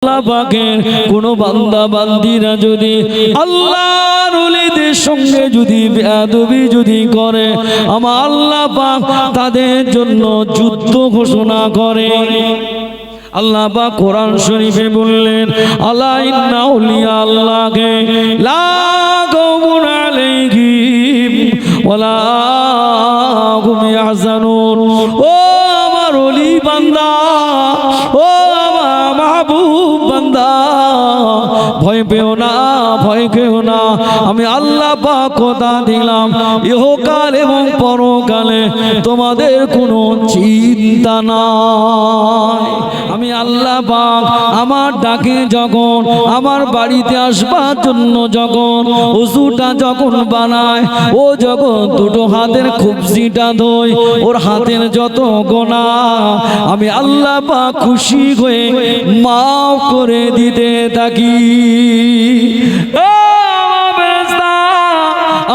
আল্লাহ পাকের কোন বান্দা বান্দিরা যদি আল্লাহর ওলিদের সঙ্গে যদি বেয়াদবি যদি করে, আমার আল্লাহ পাক তাদের জন্য যুদ্ধ ঘোষণা করে। আল্লাহ পাক কোরআন শরীফে বললেন, আলা ইন্না আউলিয়া আল্লাহকে লা খাউফুন আলাইহিম ওয়ালা হুম ইয়াহজানুন। ও আমার ওলি বান্দা, ও আমার মাহবুব বান্দা, ভয় পেও না, ভয় পেও না। আমি আল্লাহ পাক কথা দিলাম, ইহকাল এবং পরকালে তোমাদের কোনো চিন্তা নাই। আমি আল্লাহ পাক আমার ডাকে যখন আমার বাড়িতে আসবার জন্য যখন ওযুটা যখন বানায়, ও যখন দুটো হাতের খুবজিটা ধোয়, ওর হাতের যত গুনাহ আমি আল্লাহ পাক খুশি হয়ে মাফ করে দিতে থাকি।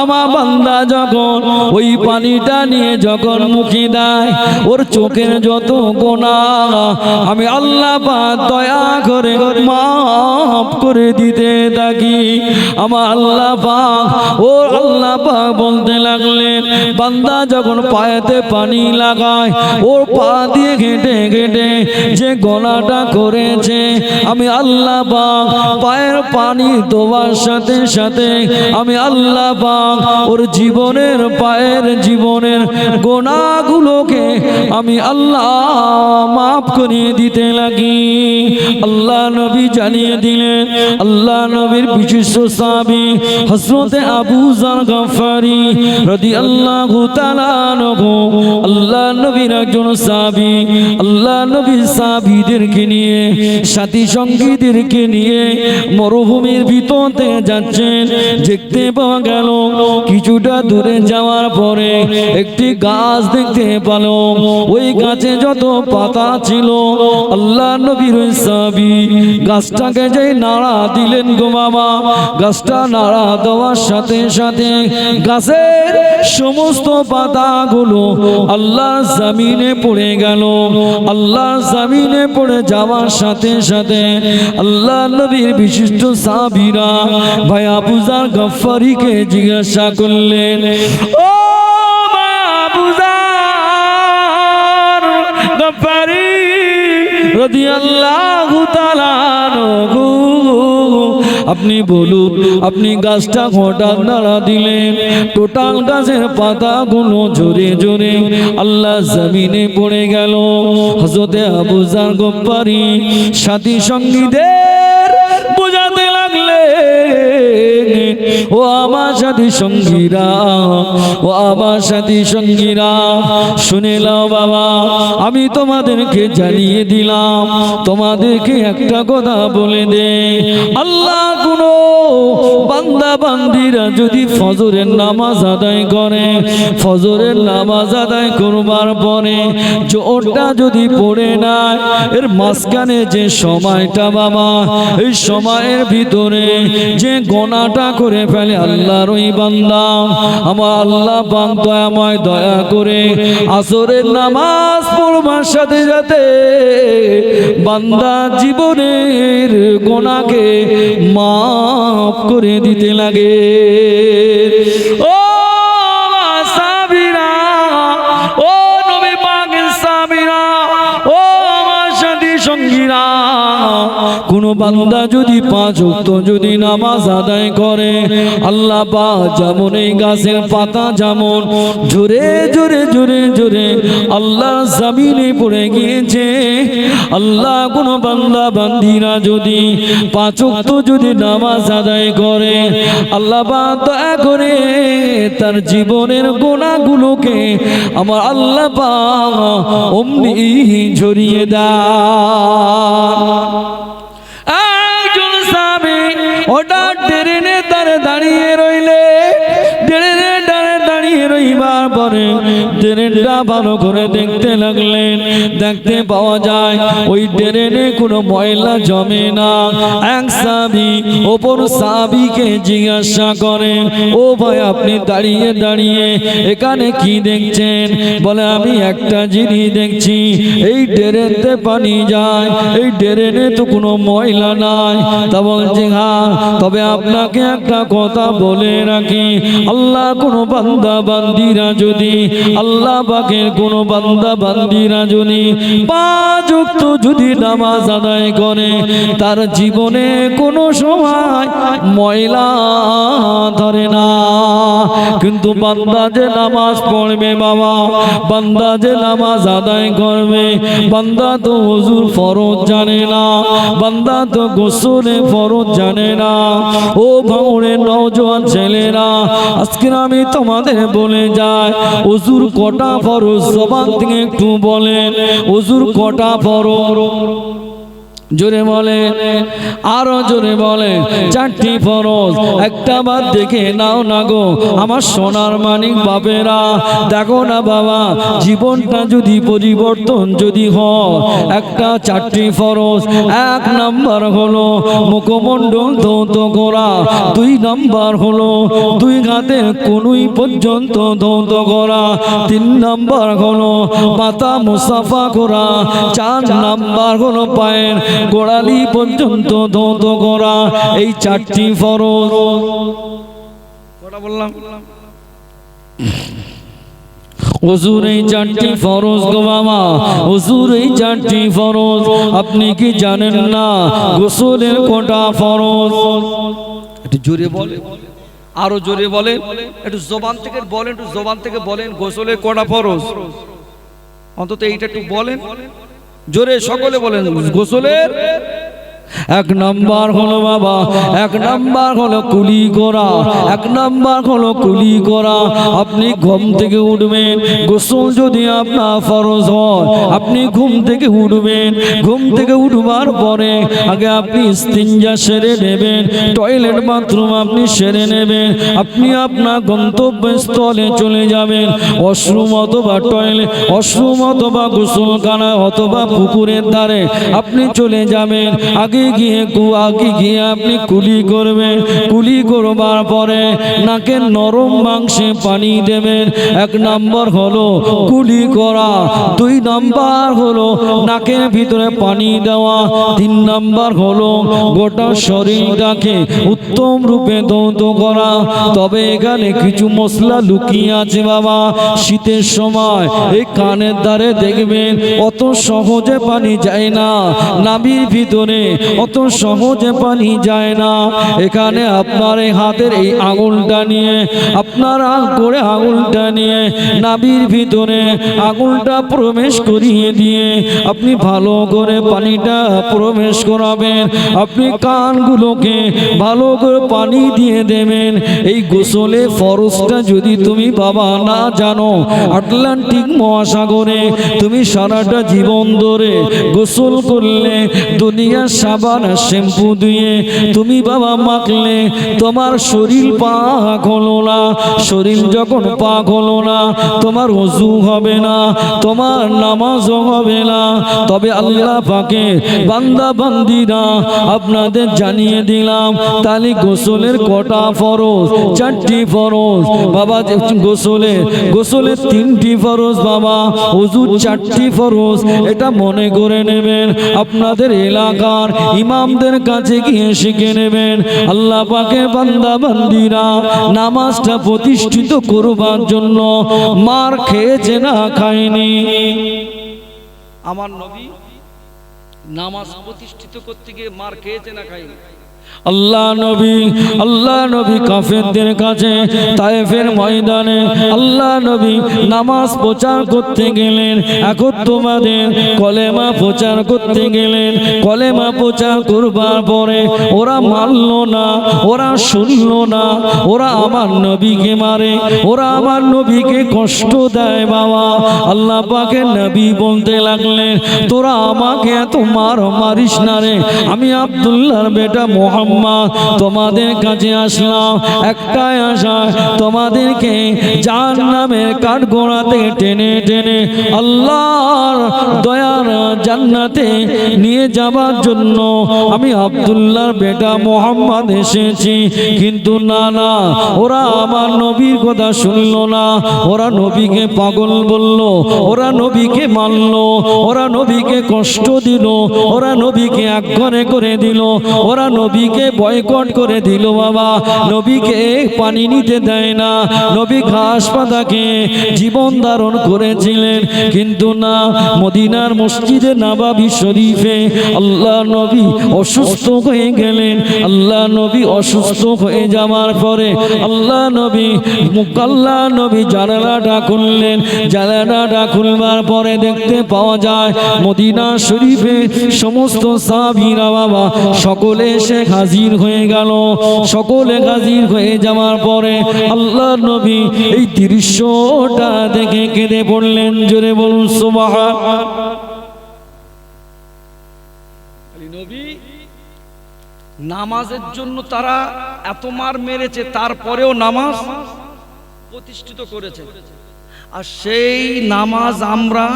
আমার বান্দা যখন ওই পানিটা নিয়ে যখন মুখে দেয়, ওর চোখের যত গুনাহ আমি আল্লাহ পাক দয়া করে মাফ করে দিতে থাকি। আমার আল্লাহ পাক, ও আল্লাহ পাক বলতে লাগলেন, বান্দা যখন পায়েতে পানি লাগায়, ওর পা দিয়ে ঘেঁটে ঘেঁটে যে গোনাটা করেছে, আমি আল্লাহ পাক পায়ের পানি দেওয়ার সাথে সাথে আমি আল্লাহ পাক ওর জীবনের পায়ের জীবনের গোনাগুলোকে আমি আল্লাহ মাফ করে দিতে লাগি। আল্লাহ নবী জানিয়ে দিলেন, আল্লাহ নবীর বিশিষ্ট সাহাবী হযরতে আবু যার গফারি রাদিয়াল্লাহু তাআলা আনহু, আল্লাহ নবীর একজন সাহাবী, আল্লাহ নবী সাহাবীদেরকে নিয়ে সাথী সঙ্গীদেরকে নিয়ে মরুভূমির ভিতরে যাচ্ছেন। দেখতে পাওয়া গেল কিছুটা দূরে যাওয়ার পরে একটি গাছ দেখতে পেল। ওই গাছে যত পাতা ছিল, আল্লাহ নবীর সাহাবী গাছটাকে যে নাড়া দিলেন গো বাবা, গাছটা নাড়া দেওয়ার সাথে সাথে গাছের সমস্ত পাতাগুলো আল্লাহর জমিনে পড়ে গেল। আল্লাহর জমিনে পড়ে যাওয়ার সাথে সাথে আল্লাহ নবীর বিশিষ্ট সাহাবীরা ভাই আবু যার গফারিকে জিজ্ঞাসা করলেন, ও আবু যার গফারি রাদিয়াল্লাহু তাআলা আনহু, আপনি বলুন, আপনি গাছটা হঠাৎ নাড়া দিলেন, টোটাল গাছের পাতাগুলো জোরে জোরে আল্লাহ জমিনে পড়ে গেল। হযরতে আবু যার গফারি সাথী সঙ্গীদের বোঝাতে লাগলেন, ও আমার সাথী সঙ্গীরা, ও আমার সাথী সঙ্গীরা, শুনে নাও বাবা, আমি তোমাদেরকে জানিয়ে দিলাম, তোমাদেরকে একটা কথা বলে দে, আল্লাহ কোনো বান্দা বান্দিরা যদি ফজরের নামাজ আদায় করে, ফজরের নামাজ আদায় করবার পরে জোরটা যদি পড়ে না, এর মাঝখানে যে সময়টা বাবা, এই সময়ের ভিতরে যে গোনাটা করে ফেলে আল্লাহর ওই বান্দা, আমার আল্লাহ পাক দয়াময় দয়া করে আসরের নামাজ পড়বার সাথে সাথে বান্দা জীবনের গোনাকে মাফ করে দিতে লাগে। ও সাহাবীরা, ও নবী পাকের সাহাবীরা, ও আমার সাথী সঙ্গীরা, কোন বান্দা যদি 5 ওয়াক্ত যদি নামাজ আদায় করে, আল্লাহ পাক যেমন এই গাছের পাতা যেমন জোরে জোরে জোরে জোরে আল্লাহর জমিনে পড়ে গিয়েছে, আল্লাহ কোন বান্দা বান্দিরা যদি 5 ওয়াক্ত যদি নামাজ আদায় করে, আল্লাহ পাক দয়া করে তার জীবনের গুনাহগুলোকে আমার আল্লাহ পাক অমনি ঝরিয়ে দেয়। একজন সাহাবী হঠাৎ ট্রেনে দাঁড়িয়ে রইলে, ট্রেনে দাঁড়িয়ে রইবার করে ট্রেনটা ভালো করে দেখতে লাগলেন। দেখতে পাওয়া যায় ওই ট্রেনে কোনো ময়লা জমে না। এক সাহাবী অপর সাহাবীকে জিজ্ঞাসা করেন, ও ভাই আপনি দাঁড়িয়ে দাঁড়িয়ে এখানে কি দেখছেন? বলে আমি একটা জিনিস দেখছি, এই ট্রেনেতে পানি যায়, এই ট্রেনে তো কোনো ময়লা নাই। তা বলছে হ্যাঁ, তবে আপনাকে একটা কথা বলে রাখি, আল্লাহ কোনো বান্দা বান্দিরা যদি আল্লাহ পাকের কোনো বান্দা বান্দিরা যদি 5 ওয়াক্ত যদি নামাজ আদায় করে, তার জীবনে কোনো সময় ময়লা ধরে না। কিন্তু বান্দা যে নামাজ পড়বে বাবা, বান্দা যে নামাজ আদায় করবে, বান্দা তো ওযুর ফরজ জানে না, বান্দা তো গোসলে ফরজ জানে না। ও ভাঙড়ের নওজোয়ান ছেলেরা, আজকে আমি তোমাদের বলে যাই, ওযুর কটা ফরজ জবান থেকে একটু বলেন, ওযুর কটা ফরজ? জোরে বলে, আরো জোরে বলে। 4টি ফরজ। একটা বার দেখে নাও না গো আমার সোনার মানিক বাপেরা, দেখো না বাবা, জীবনটা যদি পরিবর্তন যদি হয়, একটা 4টি ফরজ। 1 নাম্বার হলো মুখমণ্ডল ধৌত করা, 2 নাম্বার হলো 2 হাতের কনুই পর্যন্ত ধৌত করা, 3 নাম্বার হলো মাথা মুসাফা করা, 4 নাম্বার হলো পায়ের গোড়ালি পর্যন্ত ধৌত করা। এই 4টি ফরজ। কটা বললাম? ওযুর এই 4টি ফরজ গো বাবা, ওযুর এই 4টি ফরজ। আপনি কি জানেন না গোসলের কটা ফরজ? একটু জোরে বলেন, আরো জোরে বলেন, একটু জবান থেকে বলেন, একটু জবান থেকে বলেন, গোসলের কটা ফরজ? অন্তত এইটা একটু বলেন জোরে, সকলে বলেন গোসলের 1 নাম্বার হলো বাবা, 1 নাম্বার হলো কুলি করা, 1 নাম্বার হলো কুলি করা। আপনি ঘুম থেকে উঠবেন, গোসল যদি আপনার ফরজ হয়, আপনি ঘুম থেকে উঠবেন, ঘুম থেকে উঠবার পরে আগে আপনি ইস্তিনজা সেরে নেবেন, টয়লেট বাথরুম আপনি সেরে নেবেন, আপনি আপনার গন্তব্যস্থলে চলে যাবেন। ওয়াশরুম অথবা টয়লেট, ওয়াশরুম অথবা গোসলখানা অথবা পুকুরের ধারে আপনি চলে যাবেন। আগে গিয়ে আপনি কুলি করবেন, কুলি করবার পরে নাকের নরম মাংসে পানি দেবেন। 1 নাম্বার হলো কুলি করা, 2 নাম্বার হলো নাকের ভিতরে পানি দেওয়া, 3 নাম্বার হলো গোটা শরীরটাকে উত্তম রূপে ধৌত করা। তবে এখানে কিছু মশলা লুকিয়ে আছে বাবা। শীতের সময় এই কানের ধারে দেখবেন অত সহজে পানি যায় না, নাভির ভিতরে অত সহজে পানি যায় না। এখানে আপনার এই হাতের এই আঙুলটা নিয়ে, আপনার করে আঙুলটা নিয়ে নাভির ভিতরে আঙুলটা প্রবেশ করিয়ে দিয়ে আপনি ভালো করে পানিটা প্রবেশ করাবেন। আপনি কানগুলোকে ভালো করে পানি দিয়ে দেবেন। এই গোসলে ফরজটা যদি তুমি বাবা না জানো, আটলান্টিক মহাসাগরে তুমি সারাটা জীবন ধরে গোসল করলে, দুনিয়ার সাবান শ্যাম্পু দিয়ে তুমি বাবা মাখলে, তোমার শরীর পাক হলো না। শরীর যখন পাক হলো না, তোমার ওযু হবে না, তোমার নামাজও হবে না। তবে আল্লাহ পাকে বান্দা বান্দিরা আপনাদের জানিয়ে দিলাম, তাহলে গোসলের কটা ফরজ? 4টি ফরজ বাবা। গোসলের 3টি ফরজ বাবা, ওযুর 4টি ফরজ। এটা মনে করে নেবেন, আপনাদের এলাকার ইমামদের কাছে গিয়ে শিখে নেবেন। আল্লাহ পাকের বান্দা বান্দিরা নামাজটা প্রতিষ্ঠিত করবার জন্য মার খেয়েছে না খায়নি? আমার নবী নামাজ প্রতিষ্ঠিত করতে গিয়ে মার খেয়েছে না খায়নি? আল্লাহ নবী কাফেরদের কাছে তায়েফের ময়দানে আল্লাহ নবী নামাজ প্রচার করতে গেলেন। এখন তোমাদের কলেমা প্রচার করতে গেলেন। কলেমা প্রচার করবার পরে ওরা মানল না, ওরা শুনল না, ওরা আমার নবীকে মারে, ওরা আমার নবীকে কষ্ট দেয় বাবা। আল্লাহ পাকের নবী বলতে লাগলেন, তোরা আমাকে এত মারিস না রে, আমি আব্দুল্লাহর বেটা মোহাম্মদ তোমাদের কাছে আসলাম একটাই আশা, তোমাদেরকে জাহান্নামের কাঠগড়া থেকে টেনে টেনে আল্লাহর দয়ার জান্নাতে নিয়ে যাবার জন্য আমি আব্দুল্লাহর বেটা মোহাম্মদ এসেছি। কিন্তু না না, ওরা আমার নবীর কথা শুনলো না, ওরা নবীকে পাগল বলল, ওরা নবীকে মানলো, ওরা নবীকে কষ্ট দিল, ওরা নবীকে একঘরে করে দিল, ওরা নবীকে বয়কট করে দিল। বাবা নবীকে পানি নিতে দেয় না, নবী ঘাস পাতাকে জীবন ধারণ করেছিলেন। কিন্তু না, মদিনার মসজিদে নববী শরীফে আল্লাহ নবী অসুস্থ হয়ে গেলেন। আল্লাহ নবী অসুস্থ হয়ে যাওয়ার পরে আল্লাহ নবী জানালাটা খুললেন। জানালাটা খুলবার পরে দেখতে পাওয়া যায় মদিনা শরীফে সমস্ত সাহাবীরা বাবা সকলে এসে হাজির হয়ে গেল। সকলে হাজির হয়ে যাওয়ার পরে আল্লাহ নবী এই দৃশ্যটা দেখে কেঁদে পড়লেন। জোরে বলুন সুবহানাল্লাহ। নবী নামাজের জন্য তারা এত মার মেরেছে, তারপরেও নামাজ প্রতিষ্ঠিত করেছে। আর সেই নামাজ আমরা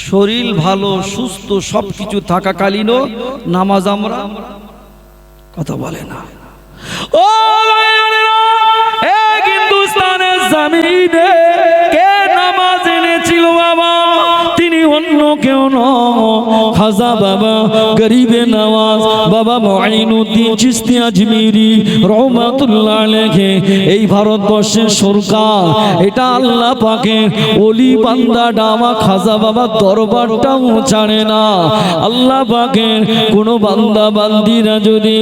শরীর ভালো সুস্থ সবকিছু থাকাকালীনও নামাজ আমরা কথা বলে না। ও হিন্দুস্তানের জমিনে কে নামাজ এনেছিল বাবা? তিনি অন্য কেউ নয়, খাজা বাবা গরিবে নওয়াজ বাবা মুঈনুদ্দিন চিশতি আজমিরি রহমাতুল্লাহ আলাইহি। এই ভারতবর্ষের সরকার, এটা আল্লাহ পাকের ওলি বান্দা ডামা খাজা বাবা দরবারটাও ছাড়ে না। আল্লাহ পাকের কোন বান্দা বান্দিরা যদি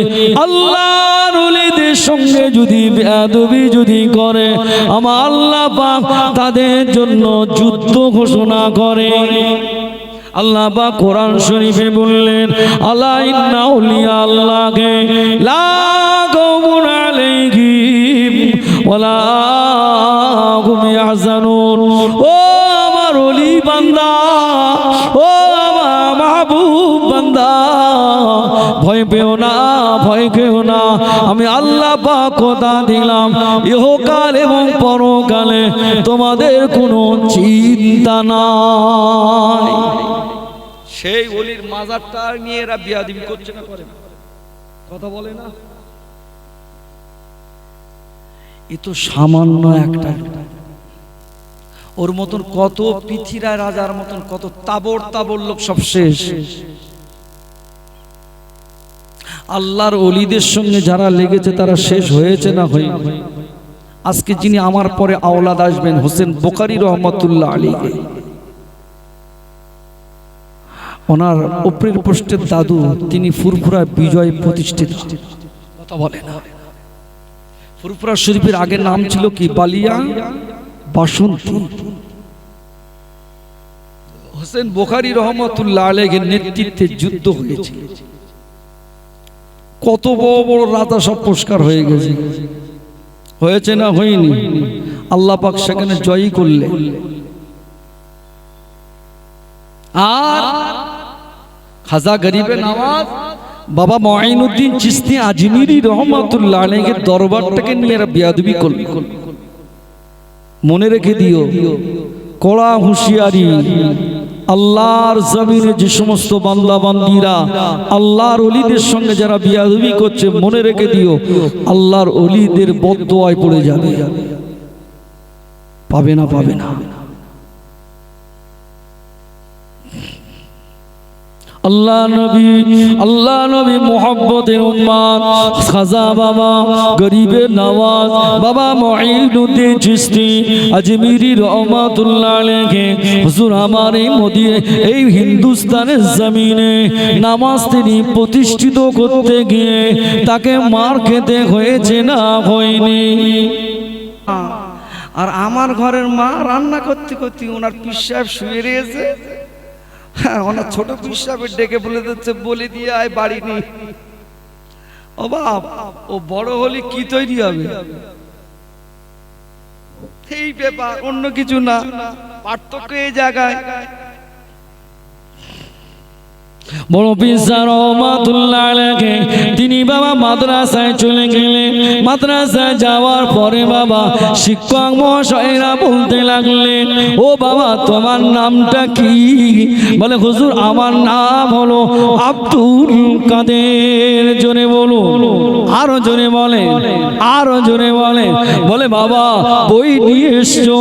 আল্লাহর ওলিদের সঙ্গে যদি বেয়াদবি যদি করে, আমার আল্লাহ পাক তাদের জন্য যুদ্ধ ঘোষণা করে। আল্লাহ পাক কোরআন শরীফে বললেন, আলা ইন্না আউলিয়া আল্লাহি লা খাউফুন আলাইহিম ওয়ালা হুম ইয়াহজানুন। ও আমার ওলি বান্দা, ও আমার মাহবুব বান্দা, ভয় পেও না, ভয় পেও না। আমি আল্লাহ পাক কথা দিলাম ইহকাল এবং পরকালে তোমাদের কোনো চিন্তা নাই। সেই ওলির মাজারটা নিয়ে এরা বিয়াদবি করছে না, করে কথা বলে না। এ তো সামান্য একটা, ওর মতন কত পৃথিবীর রাজার মতন কত তাবড় তাবড় লোক সব শেষ। আল্লাহর ওলিদের সঙ্গে যারা লেগেছে তারা শেষ হয়েছে না হয়নি? আজকে যিনি আমার পরে আওলাদ আসবেন হোসেন বুখারী রহমাতুল্লাহ আলাইহি, ওনার উপরের পোস্টের দাদু তিনি ফুরফুরা বিজয় প্রতিষ্ঠিত। কথা বলে না। ফুরফুরা শরীফের আগের নাম ছিল কি? বালিয়া বাসন্তী। হোসেন বুখারী রহমাতুল্লাহ আলাইহির নেতৃত্বে যুদ্ধ হয়েছে। কত বড় বড় রাজা সব পুরস্কার হয়ে গেছে, হয়েছে না হয়নি? আল্লাহ পাক সেখানে জয়ী করলেন। আর খাজা গরিবে নওয়াজ বাবা মুঈনুদ্দিন চিশতি আজমিরি রহমাতুল্লাহ আলাইহির দরবারটাকে নিয়ে এরা বেয়াদবি করল। মনে রেখে দিও, কড়া হুঁশিয়ারি। আল্লাহর জমিনে যে সমস্ত বান্দা বান্দীরা আল্লাহর ওলিদের সঙ্গে যারা বিয়াদবি করছে, মনে রেখে দিও আল্লাহর ওলিদের বদদোয়ায় পড়ে যাবে। পাবে না, পাবে না। আল্লাহ নবী মুহাব্বতের উম্মত খাজা বাবা গরিবে নওয়াজ বাবা মুঈনুদ্দিন চিশতি আজমিরি রহমাতুল্লাহ আলাইহি হুজুর আমার এই হিন্দুস্তানের জমিনে নামাজ তিনি প্রতিষ্ঠিত করতে গিয়ে তাকে মার খেতে হয়েছে না হয়নি? আর আমার ঘরের মা রান্না করতে করতে ওনার পীর সাহেব শুয়ে রয়েছে, ওনার ছোট পীর সাহেবের ডেকে বলে দিচ্ছে, বলে দিয়ে আয় বাড়ি নি। ও বাপ, ও বড় হলে কি তৈরি হবে? এই ব্যাপার, অন্য কিছু না। পার্থক্য এই জায়গায়। বড় পীর রহমাতুল্লাহ আলাইহি তিনি মাদ্রাসায় চলে গেলেন। মাদ্রাসায় যাওয়ার পরে বাবা শিক্ষক মহাশয়রা বলতে লাগলেন, ও বাবা তোমার নামটা কি? বলে হুজুর আমার নাম হলো আব্দুল কাদের। জোরে বলুন, আরো জোরে বলে, আরো জোরে বলে। বলে বাবা বই নিয়ে এসছো?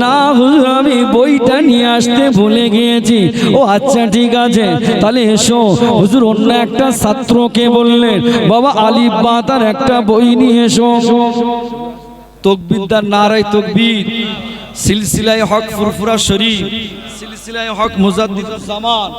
না হুজুর আমি বইটা নিয়ে আসতে ভুলে গিয়েছি। ও আচ্ছা ঠিক আছে তাহলে এসো। হুজুর অন্য একটা ছাত্রকে বললেন, বাবা আলিফ বা তার একটা বই নিয়ে এসো। তকবীরদার নারায়ে তকবীর। সিলসিলায়ে হক ফুরফুরা শরীফ, সিলসিলায়ে হক মুজাদ্দিদুজ জামান।